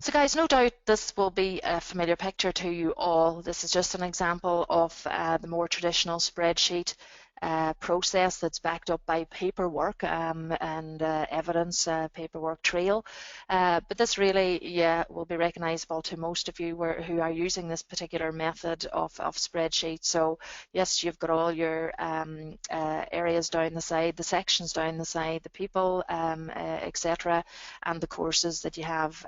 So guys, no doubt this will be a familiar picture to you all. This is just an example of the more traditional spreadsheet process that's backed up by paperwork and evidence, paperwork trail. But this really, will be recognizable to most of you who are using this particular method of spreadsheet. So yes, you've got all your areas down the side, the sections down the side, the people, etc., and the courses that you have,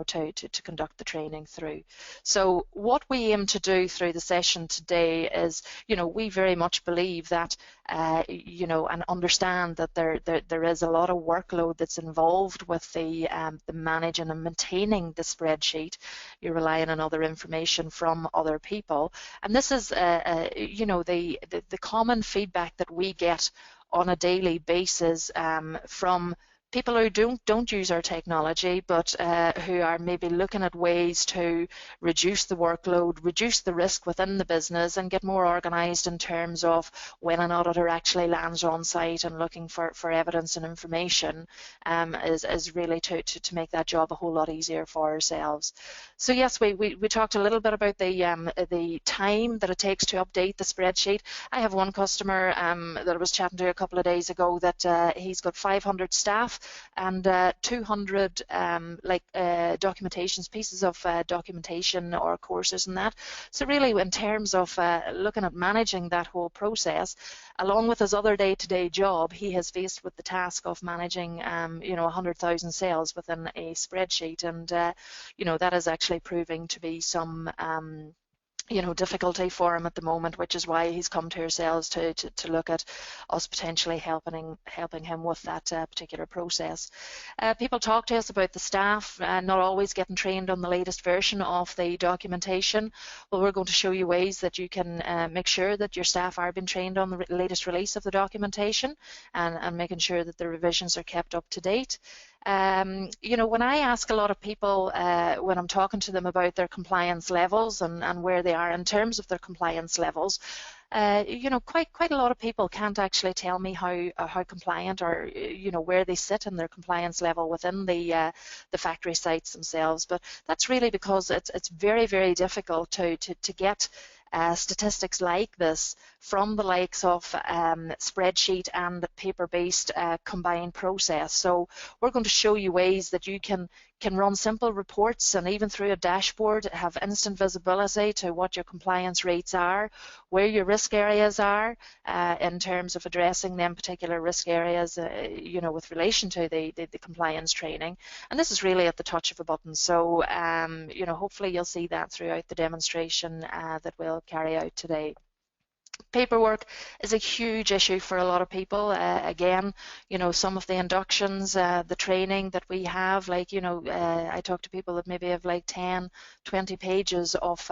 to conduct the training through. So what we aim to do through the session today is, we very much believe that, and understand that there is a lot of workload that's involved with the managing and maintaining the spreadsheet. You're relying on other information from other people, and this is, the common feedback that we get on a daily basis from people who don't use our technology, but who are maybe looking at ways to reduce the workload, reduce the risk within the business, and get more organised in terms of when an auditor actually lands on site and looking for evidence and information, is really to make that job a whole lot easier for ourselves. So yes, we talked a little bit about the time that it takes to update the spreadsheet. I have one customer that I was chatting to a couple of days ago that he's got 500 staff and 200 documentations, pieces of documentation or courses and that. So really, in terms of looking at managing that whole process, along with his other day-to-day job, he has faced with the task of managing 100,000 sales within a spreadsheet, and that is actually proving to be some difficulty for him at the moment, which is why he's come to ourselves to look at us potentially helping him with that particular process. People talk to us about the staff not always getting trained on the latest version of the documentation. Well, we're going to show you ways that you can make sure that your staff are being trained on the latest release of the documentation and making sure that the revisions are kept up to date. When I ask a lot of people when I'm talking to them about their compliance levels and where they are in terms of their compliance levels, quite a lot of people can't actually tell me how compliant or where they sit in their compliance level within the factory sites themselves. But that's really because it's very, very difficult to get statistics like this from the likes of spreadsheet and paper-based combined process. So we're going to show you ways that you can run simple reports and even through a dashboard have instant visibility to what your compliance rates are, where your risk areas are in terms of addressing them particular risk areas, with relation to the compliance training. And this is really at the touch of a button. So, hopefully you'll see that throughout the demonstration that we'll carry out today. Paperwork is a huge issue for a lot of people. Again, some of the inductions, the training that we have, I talk to people that maybe have like 10, 20 pages of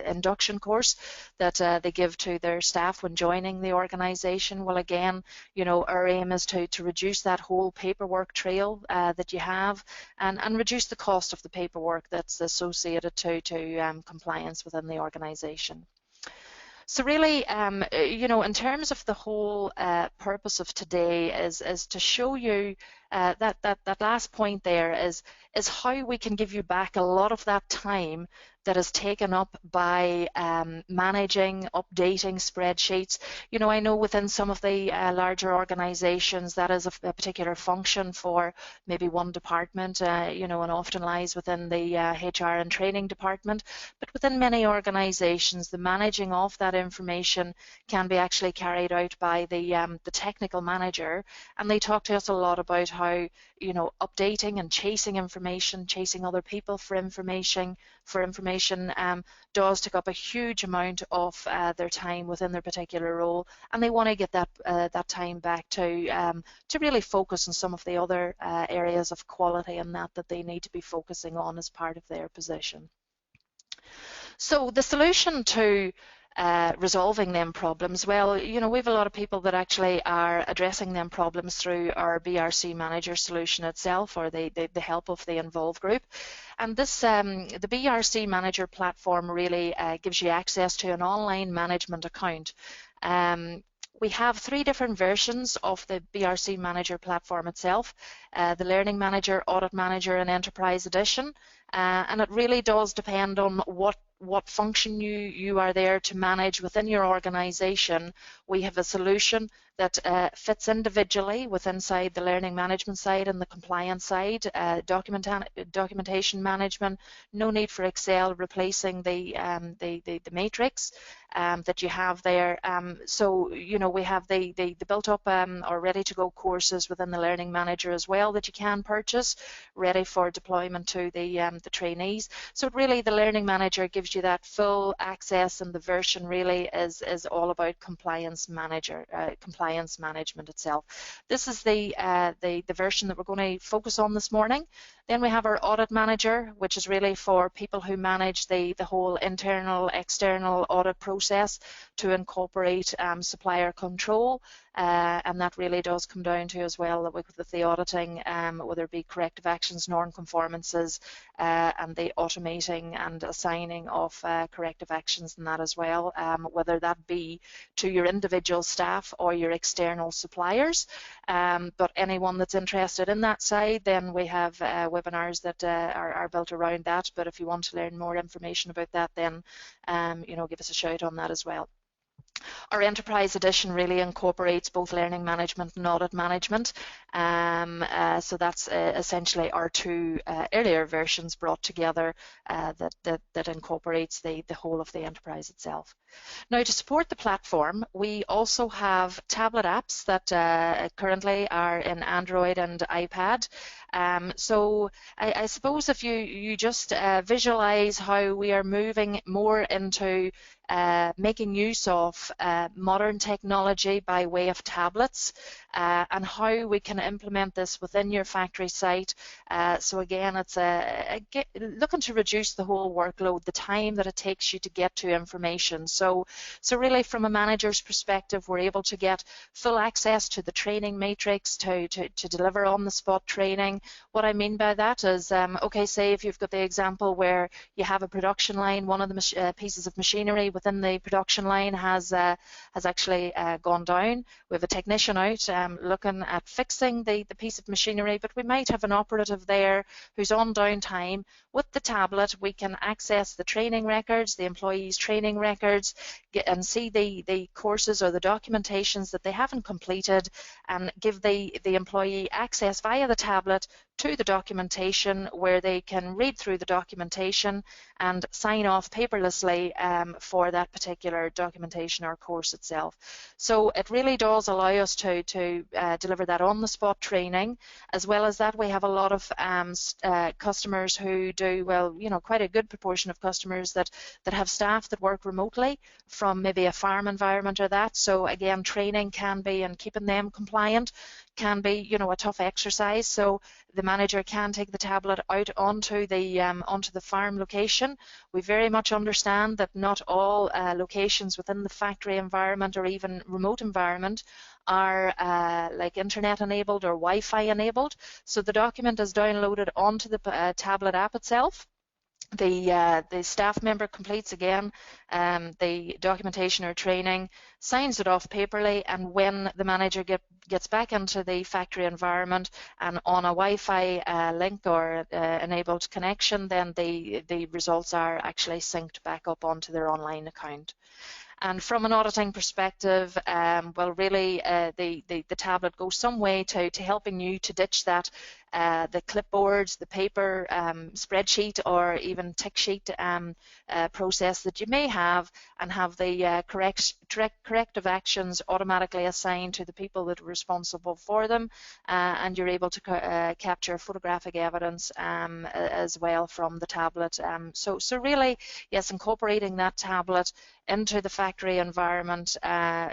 induction course that they give to their staff when joining the organization. Well, again, our aim is to reduce that whole paperwork trail that you have and reduce the cost of the paperwork that's associated to compliance within the organization. So really, in terms of the whole purpose of today is to show you that last point there is how we can give you back a lot of that time that is taken up by managing, updating spreadsheets. I know within some of the larger organizations that is a particular function for maybe one department, and often lies within the HR and training department. But within many organizations, the managing of that information can be actually carried out by the technical manager. And they talk to us a lot about how, updating and chasing information, chasing other people for information does take up a huge amount of their time within their particular role, and they want to get that time back to really focus on some of the other areas of quality and that they need to be focusing on as part of their position. So the solution to resolving them problems, well, we have a lot of people that actually are addressing them problems through our BRC Manager solution itself, or the help of the Involve group. And this, the BRC Manager platform really gives you access to an online management account. We have 3 different versions of the BRC Manager platform itself, the Learning Manager, Audit Manager and Enterprise Edition, and it really does depend on what function you are there to manage within your organization. We have a solution that fits individually inside the learning management side and the compliance side, documentation management, no need for Excel replacing the matrix that you have there. So, you know, we have the built up or ready to go courses within the Learning Manager as well that you can purchase, ready for deployment to the trainees. So really the Learning Manager gives you that full access, and the version really is all about compliance management itself. This is the version that we're going to focus on this morning. Then we have our Audit Manager, which is really for people who manage the whole internal, external audit process to incorporate supplier control. And that really does come down to as well with the auditing, whether it be corrective actions, non-conformances, and the automating and assigning of corrective actions and that as well, whether that be to your individual staff or your external suppliers. But anyone that's interested in that side, then we have webinars that are built around that. But if you want to learn more information about that, then you know, give us a shout on that as well. Our Enterprise Edition really incorporates both learning management and audit management. So that's essentially our 2 earlier versions brought together that incorporates the whole of the enterprise itself. Now, to support the platform, we also have tablet apps that currently are in Android and iPad. So I suppose if you just visualize how we are moving more into making use of modern technology by way of tablets, and how we can implement this within your factory site. So again, it's looking to reduce the whole workload, the time that it takes you to get to information. So really from a manager's perspective, we're able to get full access to the training matrix to deliver on-the-spot training. What I mean by that is, okay, say if you've got the example where you have a production line, one of the pieces of machinery within the production line has actually gone down. We have a technician out looking at fixing the piece of machinery, but we might have an operative there who's on downtime. With the tablet, we can access the training records, the employees' training records, and see the courses or the documentations that they haven't completed, and give the employee access via the tablet to the documentation, where they can read through the documentation and sign off paperlessly for that particular documentation or course itself. So it really does allow us to deliver that on-the-spot training. As well as that, we have a lot of customers who do, well, you know, quite a good proportion of customers that have staff that work remotely from maybe a farm environment or that. So again, training can be, and keeping them compliant can be, you know, a tough exercise. So the manager can take the tablet out onto the farm location. We very much understand that not all locations within the factory environment or even remote environment are like internet enabled or Wi-Fi enabled. So the document is downloaded onto the tablet app itself. The staff member completes again the documentation or training, signs it off paperly, and when the manager gets back into the factory environment and on a Wi-Fi link or enabled connection, then the results are actually synced back up onto their online account. And from an auditing perspective, well, really, the tablet goes some way to helping you to ditch that the clipboards, the paper spreadsheet, or even tick sheet process that you may have, and have the corrective actions automatically assigned to the people that are responsible for them, and you're able to capture photographic evidence as well from the tablet. So really, yes, incorporating that tablet into the factory environment,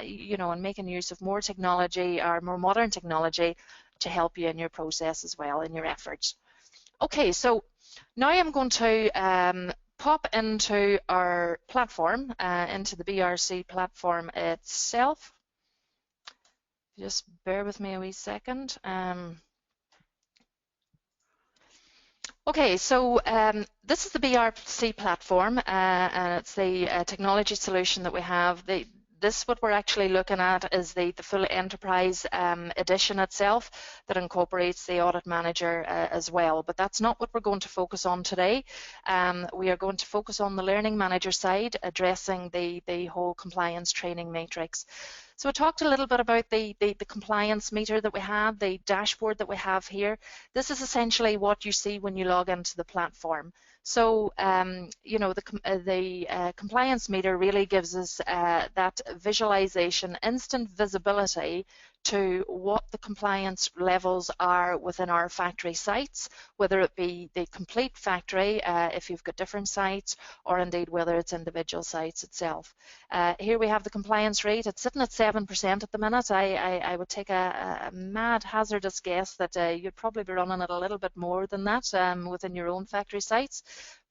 you know, and making use of more technology or more modern technology to help you in your process as well, in your efforts. Okay, so now I'm going to pop into our platform, into the BRC platform itself. Just bear with me a wee second. Okay, so this is the BRC platform, and it's the technology solution that we have. this, what we're actually looking at is the full enterprise edition itself that incorporates the audit manager as well. But that's not what we're going to focus on today. We are going to focus on the learning manager side, addressing the whole compliance training matrix. So I talked a little bit about the compliance meter that we have, the dashboard that we have here. This is essentially what you see when you log into the platform. So, you know, the compliance meter really gives us that visualization, instant visibility to what the compliance levels are within our factory sites, whether it be the complete factory, if you've got different sites, or indeed whether it's individual sites itself. Here we have the compliance rate. It's sitting at 7% at the minute. I would take a mad hazardous guess that you'd probably be running it a little bit more than that within your own factory sites.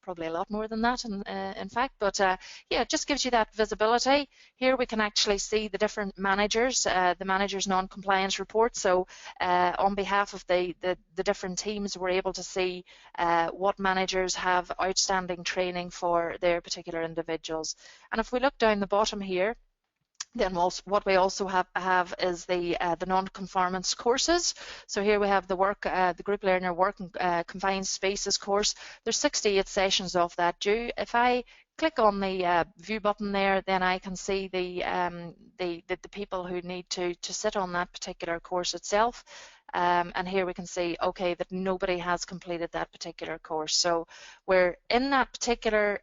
Probably a lot more than that in fact, but yeah, it just gives you that visibility. Here we can actually see the different managers, the managers non-compliance report. So on behalf of the different teams, we're able to see what managers have outstanding training for their particular individuals. And if we look down the bottom here, then what we also have is the non-conformance courses. So here we have the group learner work in confined spaces course. There's 68 sessions of that due. If I click on the view button there, then I can see the people who need to sit on that particular course itself. And here we can see, okay, that nobody has completed that particular course. So we're in that particular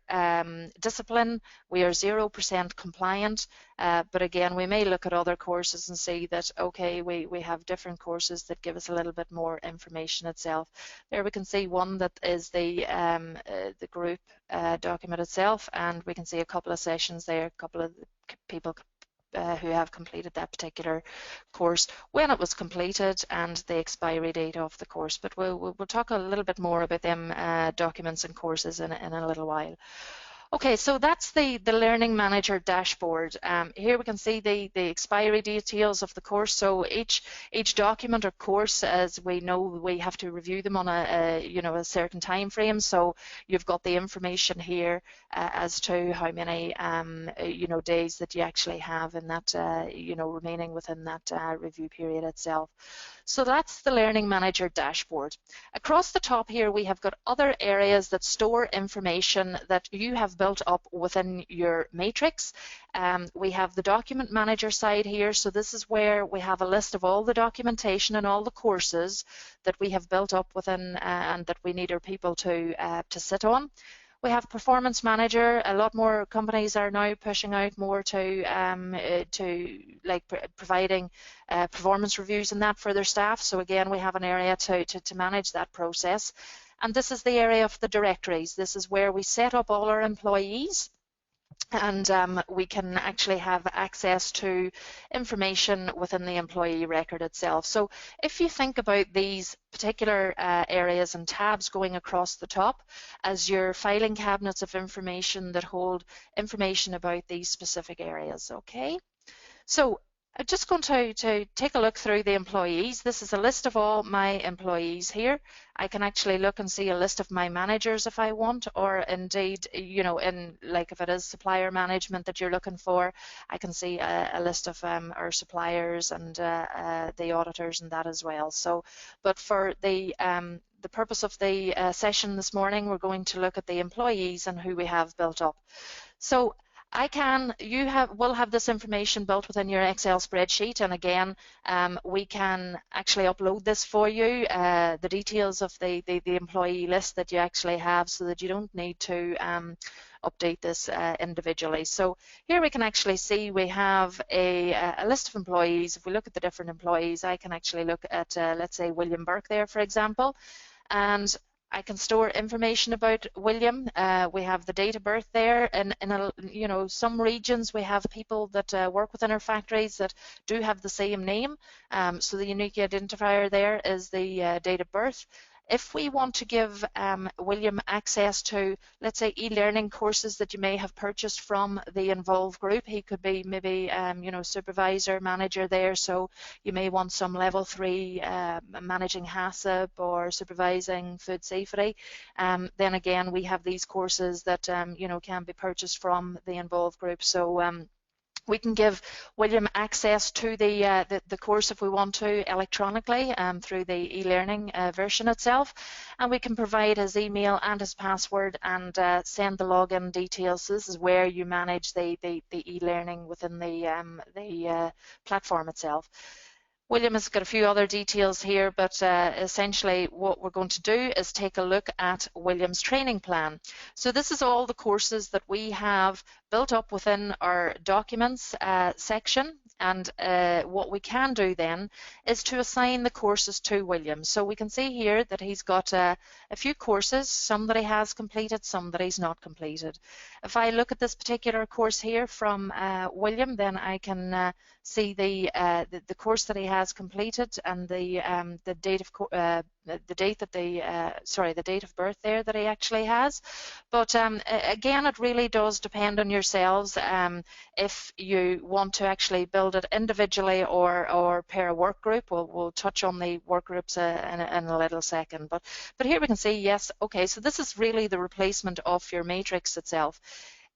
discipline, we are 0% compliant, but again, we may look at other courses and see that, okay, we have different courses that give us a little bit more information itself. There we can see one that is the group document itself, and we can see a couple of sessions there, a couple of people who have completed that particular course, when it was completed, and the expiry date of the course. But we'll talk a little bit more about them documents and courses in a little while. Okay, so that's the Learning Manager dashboard. Here we can see the expiry details of the course. So each document or course, as we know, we have to review them on a certain time frame. So you've got the information here as to how many days that you actually have in that remaining within that review period itself. So that's the Learning Manager dashboard. Across the top here, we have got other areas that store information that you have built up within your matrix. We have the Document Manager side here. So this is where we have a list of all the documentation and all the courses that we have built up within and that we need our people to sit on. We have Performance Manager. A lot more companies are now pushing out more to providing performance reviews and that for their staff. So again, we have an area to manage that process. And this is the area of the directories. This is where we set up all our employees, and we can actually have access to information within the employee record itself. So if you think about these particular areas and tabs going across the top as your filing cabinets of information that hold information about these specific areas, okay? So I'm just going to take a look through the employees. This is a list of all my employees here. I can actually look and see a list of my managers if I want, or indeed, if it is supplier management that you're looking for, I can see a list of our suppliers and the auditors and that as well. So, but for the purpose of the session this morning, we're going to look at the employees and who we have built up. So you will have this information built within your Excel spreadsheet, and again, we can actually upload this for you, the details of the employee list that you actually have, so that you don't need to update this individually. So here we can actually see we have a list of employees. If we look at the different employees, I can actually look at, let's say, William Burke there, for example, and I can store information about William. We have the date of birth there, and in some regions we have people that work within our factories that do have the same name. So the unique identifier there is the date of birth. If we want to give William access to, let's say, e-learning courses that you may have purchased from the involved group, he could be maybe, supervisor, manager there. So you may want some level 3 managing HACCP or supervising food safety. Then again, we have these courses that, can be purchased from the involved group. So We can give William access to the course if we want to electronically through the e-learning version itself, and we can provide his email and his password and send the login details. So this is where you manage the e-learning within the platform itself. William has got a few other details here, but essentially what we're going to do is take a look at William's training plan. So this is all the courses that we have built up within our documents section, and what we can do then is to assign the courses to William. So we can see here that he's got a few courses, some that he has completed, some that he's not completed. If I look at this particular course here from William, then I can see the course that he has completed and the date of the date of birth there that he actually has. But again, it really does depend on yourselves if you want to actually build it individually or pair a work group. We'll touch on the work groups in a little second. But here we can see, yes, okay, so this is really the replacement of your matrix itself.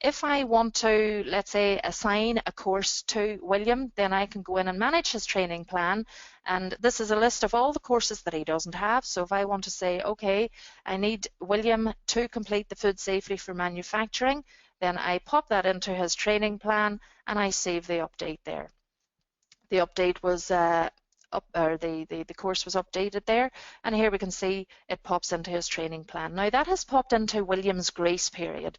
If I want to, let's say, assign a course to William, then I can go in and manage his training plan. And this is a list of all the courses that he doesn't have. So if I want to say, okay, I need William to complete the food safety for manufacturing, then I pop that into his training plan and I save the update there. The update was the course was updated there, and here we can see it pops into his training plan. Now that has popped into William's grace period.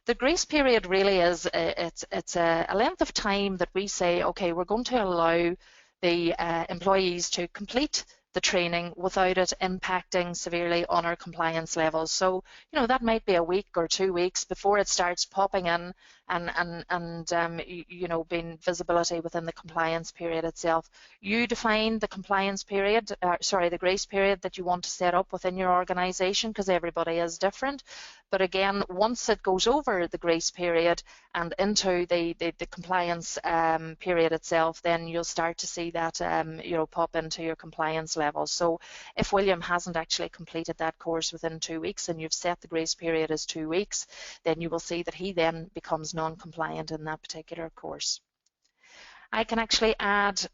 The grace period really is it's a length of time that we say, okay, we're going to allow the employees to complete the training without it impacting severely on our compliance levels. So, you know, that might be a week or 2 weeks before it starts popping in and you know, being visibility within the compliance period itself. You define the compliance period, the grace period that you want to set up within your organization, because everybody is different. But again, once it goes over the grace period and into the compliance period itself, then you'll start to see that you know, pop into your compliance levels. So if William hasn't actually completed that course within 2 weeks and you've set the grace period as 2 weeks, then you will see that he then becomes non-compliant in that particular course. I can actually add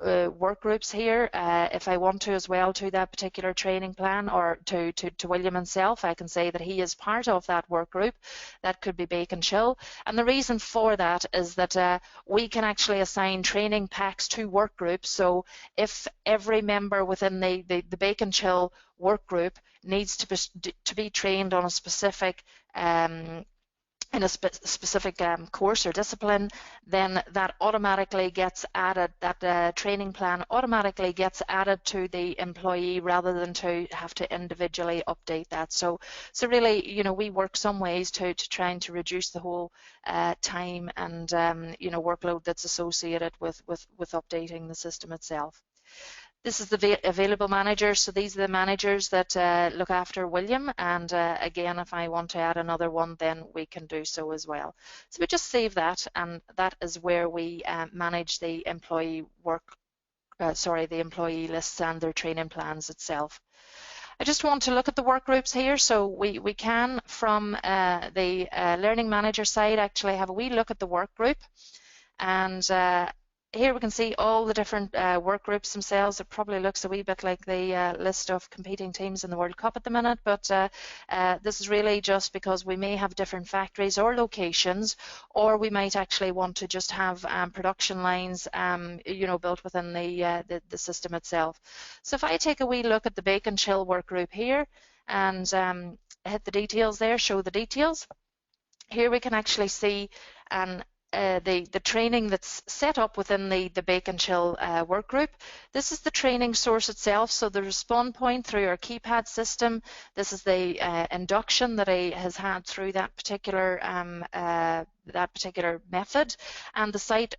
work groups here if I want to as well to that particular training plan, or to William himself. I can say that he is part of that work group. That could be Bake and Chill. And the reason for that is that we can actually assign training packs to work groups. So if every member within the Bake and Chill work group needs to be trained on a specific in a specific course or discipline, then that automatically gets added, that training plan automatically gets added to the employee rather than to have to individually update that. So really, you know, we work some ways to trying to reduce the whole time and you know, workload that's associated with updating the system itself. This is the available managers, so these are the managers that look after William, and again, if I want to add another one, then we can do so as well. So we just save that, and that is where we manage the employee the employee lists and their training plans itself. I just want to look at the work groups here, so we can, from the learning manager side, actually have a wee look at the work group, and here we can see all the different work groups themselves. It probably looks a wee bit like the list of competing teams in the World Cup at the minute, but this is really just because we may have different factories or locations, or we might actually want to just have production lines you know, built within the system itself. So if I take a wee look at the Bake and Chill work group here and hit the details there, show the details, here we can actually see the training that's set up within the Bake and Chill work group. This is the training source itself, so the respond point through our keypad system. This is the induction that he has had through that particular method, and the site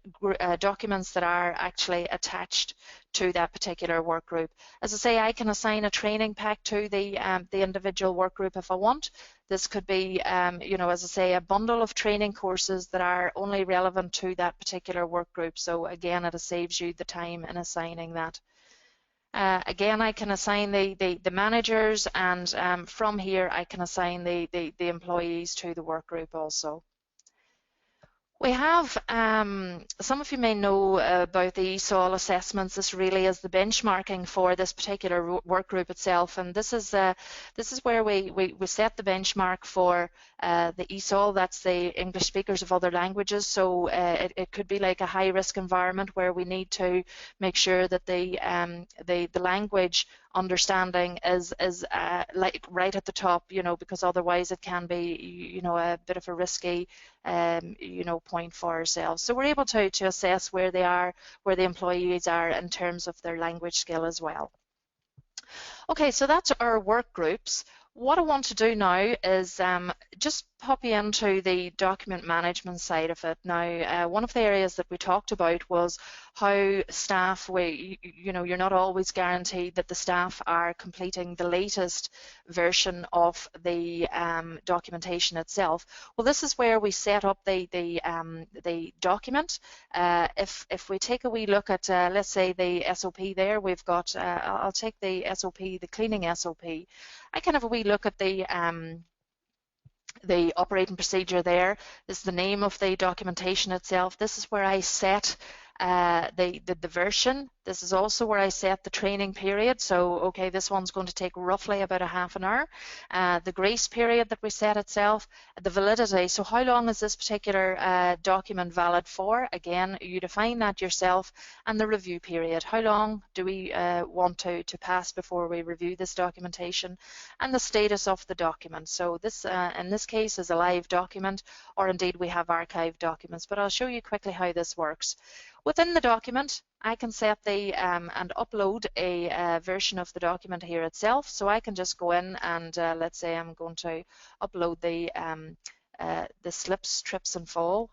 documents that are actually attached to that particular work group. As I say, I can assign a training pack to the individual work group if I want. This could be, you know, as I say, a bundle of training courses that are only relevant to that particular work group. So again, it saves you the time in assigning that. Again, I can assign the managers, and from here I can assign the employees to the work group also. We have, some of you may know about the ESOL assessments. This really is the benchmarking for this particular work group itself, and this is where we set the benchmark for the ESOL. That's the English speakers of other languages. So it could be like a high-risk environment where we need to make sure that the language understanding is like right at the top, because otherwise it can be, a bit of a risky point for ourselves. So we're able to assess where they are, where the employees are in terms of their language skill as well. Okay, so that's our work groups. What I want to do now is just pop you into the document management side of it. Now, one of the areas that we talked about was how staff, you're not always guaranteed that the staff are completing the latest version of the documentation itself. Well, this is where we set up the document. If we take a wee look at, let's say, the SOP there, we've got, I'll take the SOP, the cleaning SOP. I can have a wee look at the operating procedure there. This is the name of the documentation itself. This is where I set the version. This is also where I set the training period. So, okay, this one's going to take roughly about a half an hour. The grace period that we set itself, the validity. So how long is this particular document valid for? Again, you define that yourself. And the review period. How long do we want to pass before we review this documentation? And the status of the document. So this, in this case, is a live document, or indeed we have archived documents. But I'll show you quickly how this works. Within the document, I can set the and upload a version of the document here itself. So I can just go in and let's say I'm going to upload the slips, trips and fall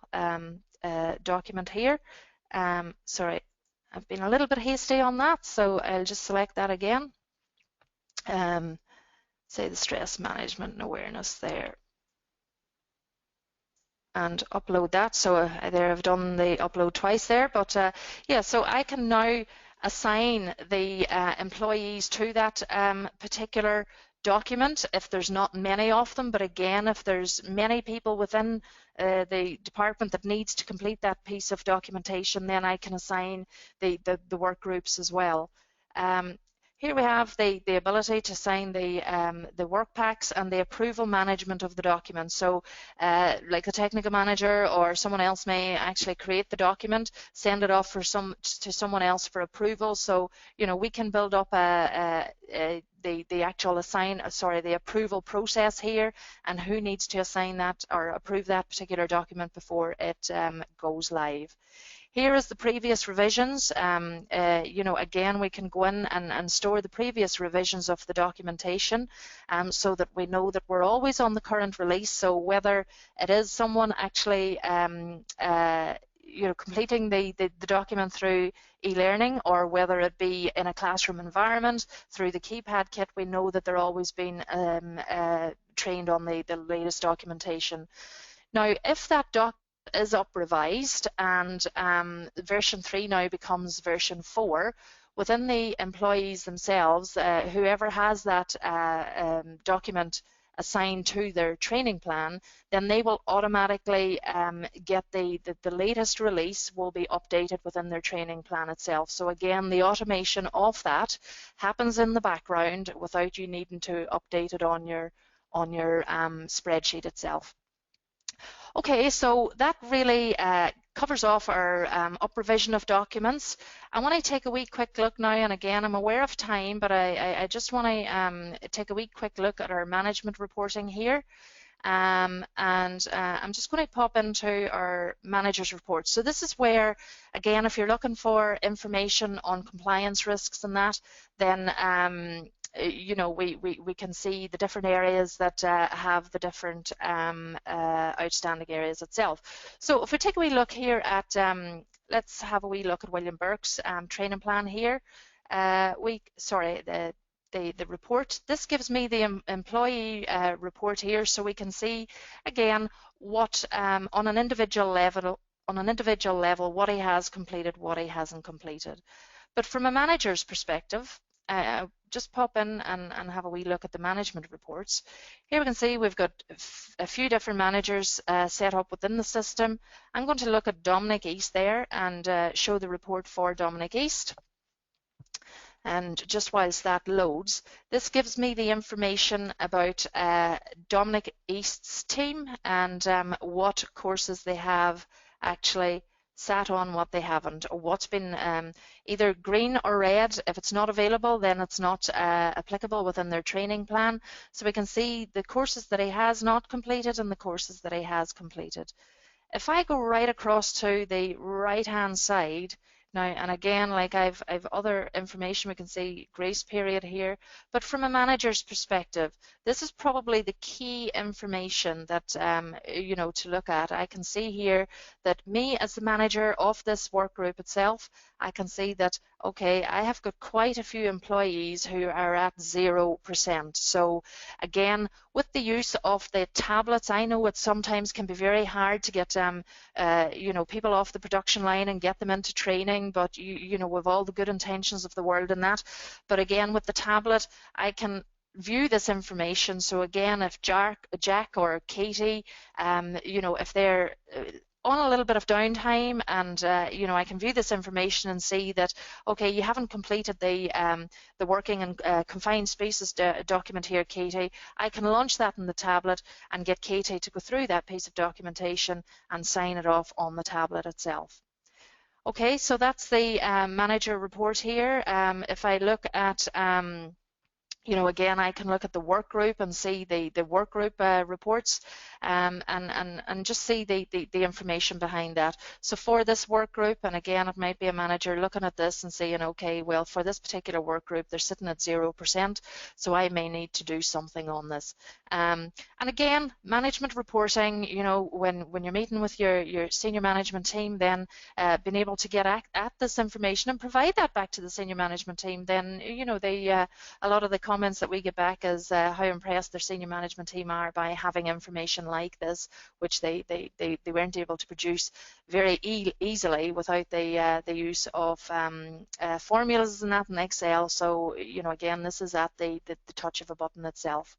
document here. Sorry, I've been a little bit hasty on that, so I'll just select that again. Say the stress management and awareness there. And upload that. So there I've done the upload twice there, but yeah, so I can now assign the employees to that particular document if there's not many of them. But again, if there's many people within the department that needs to complete that piece of documentation, then I can assign the work groups as well. Here we have the ability to sign the work packs and the approval management of the document. So like the technical manager or someone else may actually create the document, send it off to someone else for approval. So, we can build up the actual the approval process here, and who needs to assign that or approve that particular document before it goes live. Here is the previous revisions. Again, we can go in and store the previous revisions of the documentation so that we know that we're always on the current release. So whether it is someone actually completing the document through e-learning, or whether it be in a classroom environment through the keypad kit, we know that they're always being trained on the latest documentation. Now, if that document is up revised and version 3 now becomes version 4, within the employees themselves, whoever has that document assigned to their training plan, then they will automatically get the latest release will be updated within their training plan itself. So again, the automation of that happens in the background without you needing to update it on your spreadsheet itself. Okay, so that really covers off our up revision of documents. I want to take a wee quick look now, and again, I'm aware of time, but I just want to take a wee quick look at our management reporting here. I'm just going to pop into our manager's report. So this is where, again, if you're looking for information on compliance risks and that, then we can see the different areas that have the different outstanding areas itself. So if we take a wee look here at, let's have a wee look at William Burke's training plan here. The report. This gives me the employee report here, so we can see again what on an individual level, what he has completed, what he hasn't completed. But from a manager's perspective, just pop in and have a wee look at the management reports. Here we can see we've got a few different managers set up within the system. I'm going to look at Dominic East there and show the report for Dominic East. And just whilst that loads, this gives me the information about Dominic East's team and what courses they have actually sat on, what they haven't, or what's been either green or red. If it's not available, then it's not applicable within their training plan. So we can see the courses that he has not completed and the courses that he has completed. If I go right across to the right-hand side, now, and again, like I've other information, we can see grace period here, but from a manager's perspective, this is probably the key information that, you know, to look at. I can see here that me as the manager of this work group itself, I can see that, okay, I have got quite a few employees who are at 0%. So again, with the use of the tablets, I know it sometimes can be very hard to get you know, people off the production line and get them into training, but you know, with all the good intentions of the world in that. But again, with the tablet, I can view this information. So again, if Jack or Katie, you know, if they're on a little bit of downtime and you know, I can view this information and see that, okay, you haven't completed the working and confined spaces document here, Katie. I can launch that in the tablet and get Katie to go through that piece of documentation and sign it off on the tablet itself. Okay, so that's the manager report here. If I look at you know, again, I can look at the work group and see the work group reports and just see the information behind that. So for this work group, and again, it might be a manager looking at this and saying, okay, well, for this particular work group, they're sitting at 0%, so I may need to do something on this. And again, management reporting, you know, when you're meeting with your senior management team, then being able to get at this information and provide that back to the senior management team, then, you know, they a lot of the comments that we get back is how impressed their senior management team are by having information like this, which they weren't able to produce very easily without the use of formulas and that in Excel. So, you know, again, this is at the touch of a button itself.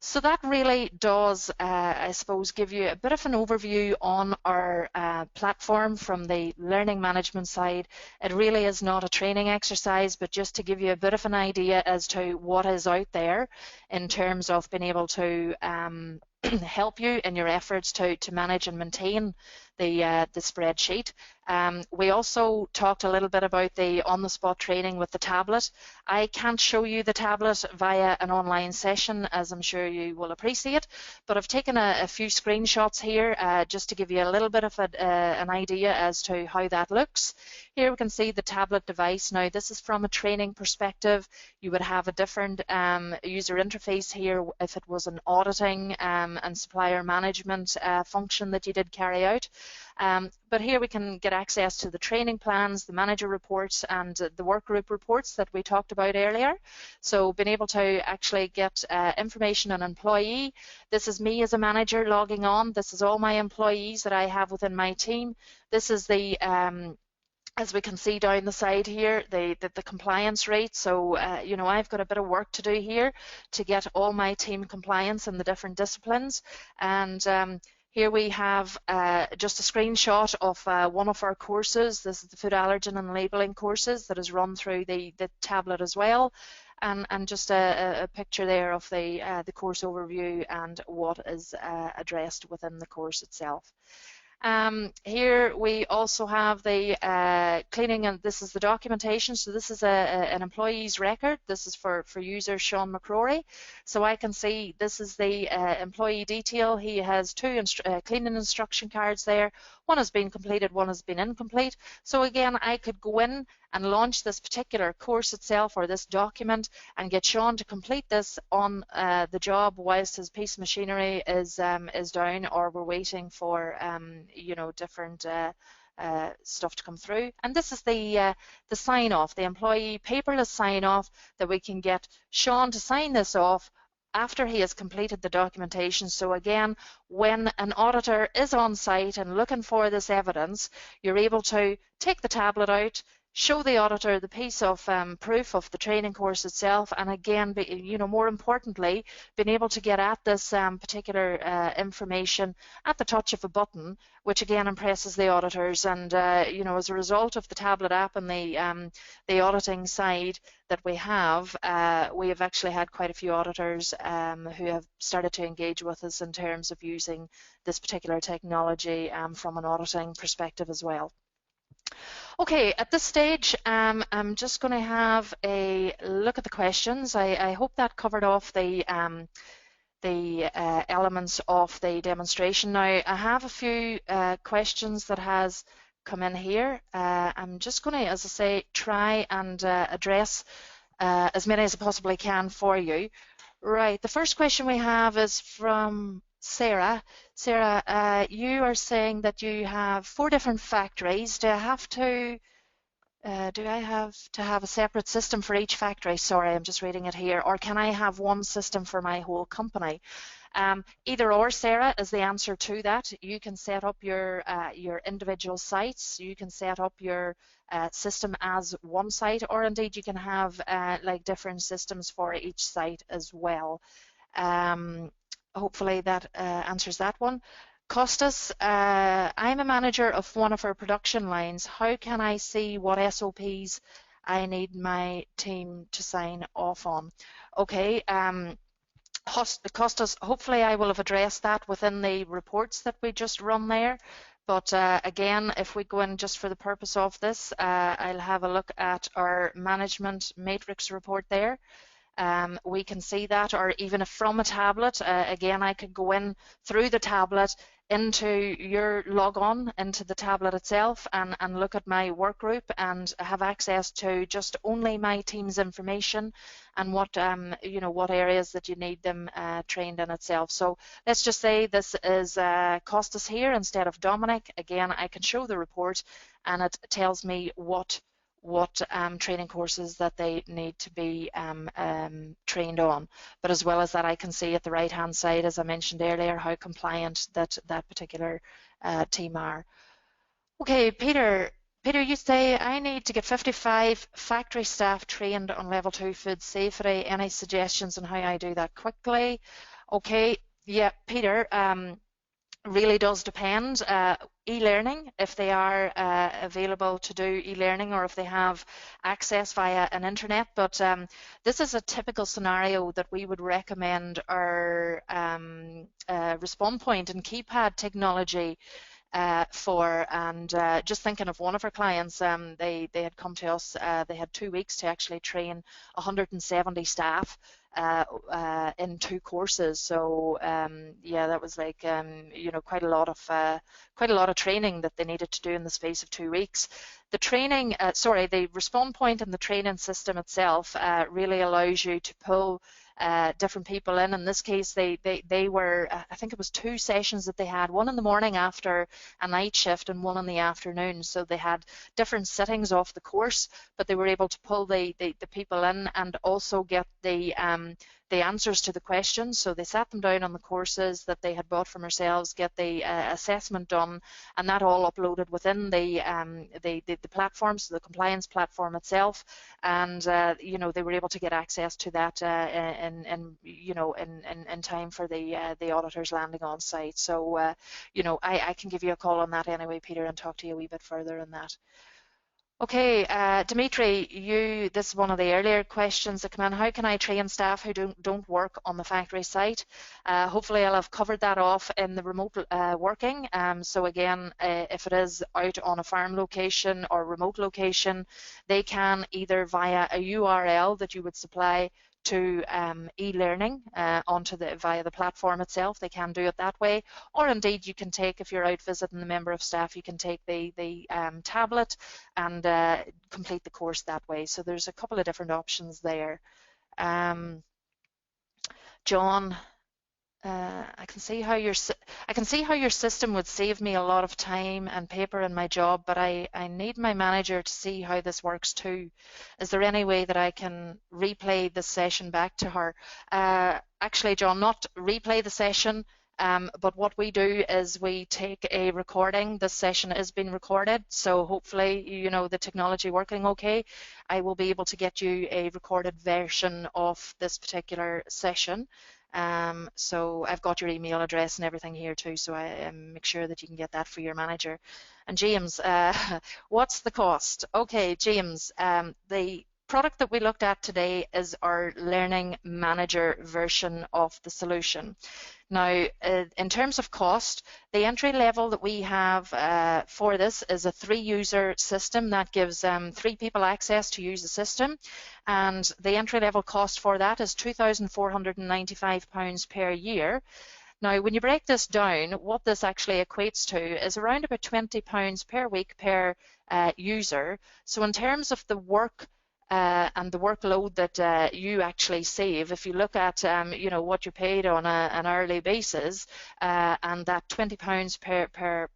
So that really does, I suppose, give you a bit of an overview on our platform from the learning management side. It really is not a training exercise, but just to give you a bit of an idea as to what is out there in terms of being able to help you in your efforts to manage and maintain the spreadsheet. We also talked a little bit about the on-the-spot training with the tablet. I can't show you the tablet via an online session, as I'm sure you will appreciate, but I've taken a few screenshots here just to give you a little bit of an idea as to how that looks. Here we can see the tablet device. Now, this is from a training perspective. You would have a different user interface here if it was an auditing and supplier management function that you did carry out. But here we can get access to the training plans, the manager reports, and the work group reports that we talked about earlier. So being able to actually get information on employee. This is me as a manager logging on. This is all my employees that I have within my team. This is the as we can see down the side here, the compliance rate. So, you know, I've got a bit of work to do here to get all my team compliance in the different disciplines. And here we have just a screenshot of one of our courses. This is the food allergen and labeling courses that is run through the tablet as well. And just a picture there of the course overview and what is addressed within the course itself. Here we also have the cleaning, and this is the documentation. So this is an employee's record. This is for user Sean McCrory. So I can see this is the employee detail. He has two cleaning instruction cards there. One has been completed, one has been incomplete. So again, I could go in and launch this particular course itself or this document and get Sean to complete this on the job whilst his piece of machinery is down, or we're waiting for you know, different stuff to come through. And this is the sign off, the employee paperless sign off, that we can get Sean to sign this off after he has completed the documentation. So again, when an auditor is on site and looking for this evidence, you're able to take the tablet out, show the auditor the piece of proof of the training course itself, and again, more importantly, being able to get at this particular information at the touch of a button, which again impresses the auditors. And as a result of the tablet app and the auditing side that we have actually had quite a few auditors who have started to engage with us in terms of using this particular technology from an auditing perspective as well. Okay, at this stage, I'm just going to have a look at the questions. I hope that covered off the elements of the demonstration. Now, I have a few questions that has come in here. I'm just going to, as I say, try and address as many as I possibly can for you. Right, the first question we have is from Sarah. Sarah, you are saying that you have 4 different factories. Do I have to have a separate system for each factory? Sorry, I'm just reading it here. Or can I have one system for my whole company? Either or, Sarah, is the answer to that. You can set up your individual sites. You can set up your system as one site, or indeed you can have like different systems for each site as well. Hopefully that answers that one. Costas, I'm a manager of one of our production lines. How can I see what SOPs I need my team to sign off on? Okay. Costas, hopefully I will have addressed that within the reports that we just run there. But again, if we go in just for the purpose of this, I'll have a look at our management matrix report there. We can see that, or even if from a tablet, again, I could go in through the tablet into your logon into the tablet itself and look at my work group and have access to just only my team's information and what what areas that you need them trained in itself. So let's just say this is Costas here instead of Dominic. Again, I can show the report and it tells me what training courses that they need to be trained on. But as well as that, I can see at the right hand side, as I mentioned earlier, how compliant that particular team are. Okay, Peter, you say I need to get 55 factory staff trained on level 2 food safety. Any suggestions on how I do that quickly? Okay, yeah, Peter, really does depend. E-learning, if they are available to do e-learning or if they have access via an internet, but this is a typical scenario that we would recommend our Respond Point and keypad technology for. And just thinking of one of our clients, they had come to us, they had 2 weeks to actually train 170 staff in 2 courses. So yeah, that was like quite a lot of training that they needed to do in the space of 2 weeks. The training, the Respond Point and the training system itself really allows you to pull different people in. In this case, they were, I think it was 2 sessions that they had, one in the morning after a night shift and one in the afternoon. So they had different sittings off the course, but they were able to pull the people in and also get the answers to the questions. So they sat them down on the courses that they had bought from ourselves, get the assessment done, and that all uploaded within the platform, so the compliance platform itself. And they were able to get access to that in time for the auditors landing on site. So I can give you a call on that anyway, Peter, and talk to you a wee bit further on that. Okay, Dimitri, this is one of the earlier questions that come in. How can I train staff who don't work on the factory site? Hopefully I'll have covered that off in the remote working. So again, if it is out on a farm location or remote location, they can either via a URL that you would supply to e-learning via the platform itself. They can do it that way, or indeed you can take, if you're out visiting the member of staff, you can take the tablet and complete the course that way. So there's a couple of different options there. John, I can see how your system would save me a lot of time and paper in my job, but I need my manager to see how this works too. Is there any way that I can replay the session back to her? Actually, John, not replay the session, But what we do is we take a recording. This session is being recorded, so hopefully, you know, the technology working okay. I will be able to get you a recorded version of this particular session. So I've got your email address and everything here too, so I make sure that you can get that for your manager. And James, what's the cost? Okay, James, the product that we looked at today is our Learning Manager version of the solution. Now, in terms of cost, the entry level that we have for this is a 3-user system that gives 3 people access to use the system, and the entry level cost for that is £2,495 per year. Now, when you break this down, what this actually equates to is around about £20 per week per user. So in terms of the work and the workload that you actually save, if you look at you know, what you're paid on an hourly basis, and that £20 per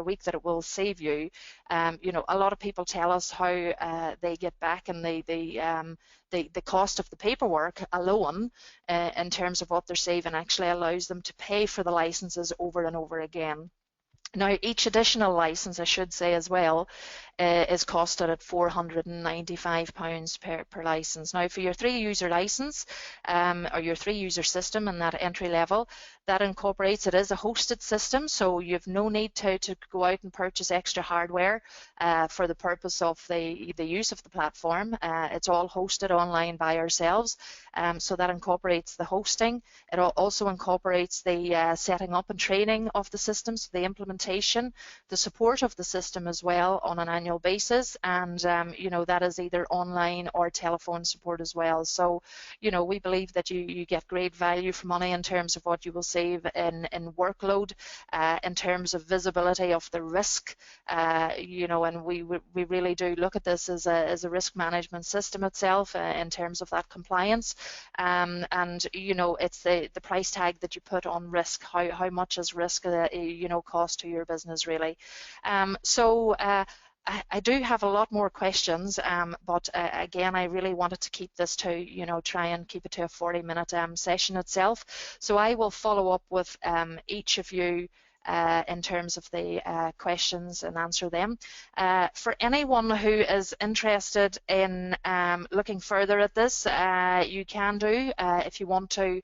week that it will save you, you know, a lot of people tell us how they get back, and the cost of the paperwork alone in terms of what they're saving actually allows them to pay for the licenses over and over again. Now, each additional license, I should say as well, is costed at £495 per license. Now, for your 3-user license or your 3-user system and that entry level, that incorporates, it is a hosted system, so you have no need to go out and purchase extra hardware for the purpose of the use of the platform. It's all hosted online by ourselves, so that incorporates the hosting. It also incorporates the setting up and training of the systems, the implementation, the support of the system as well on an annual basis, and you know, that is either online or telephone support as well. So, you know, we believe that you get great value for money in terms of what you will save in workload, in terms of visibility of the risk, you know, and we really do look at this as a risk management system itself in terms of that compliance, and you know, it's the price tag that you put on risk, how much is risk you know, cost to your business really. So I do have a lot more questions, but again, I really wanted to keep this to, you know, try and keep it to a 40-minute session itself. So I will follow up with each of you in terms of the questions and answer them. For anyone who is interested in looking further at this, you can do, if you want to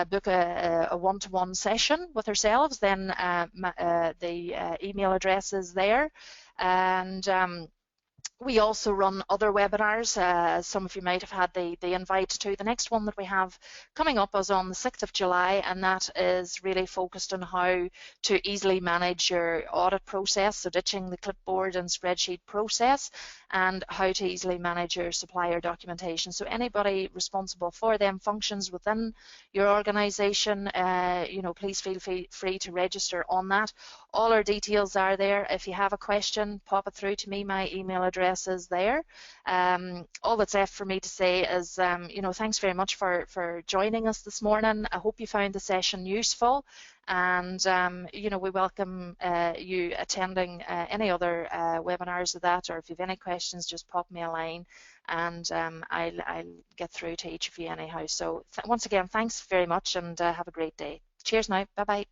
book a one-to-one session with ourselves, then the email address is there. And we also run other webinars. Some of you might have had the invite to. The next one that we have coming up is on the 6th of July, and that is really focused on how to easily manage your audit process, so ditching the clipboard and spreadsheet process, and how to easily manage your supplier documentation. So anybody responsible for them functions within your organization, you know, please feel free to register on that. All our details are there. If you have a question, pop it through to me. My email address is there. All that's left for me to say is, you know, thanks very much for joining us this morning. I hope you found the session useful, and you know, we welcome you attending any other webinars of that, or if you have any questions, just pop me a line, and I'll get through to each of you anyhow. So once again, thanks very much, and have a great day. Cheers now. Bye bye.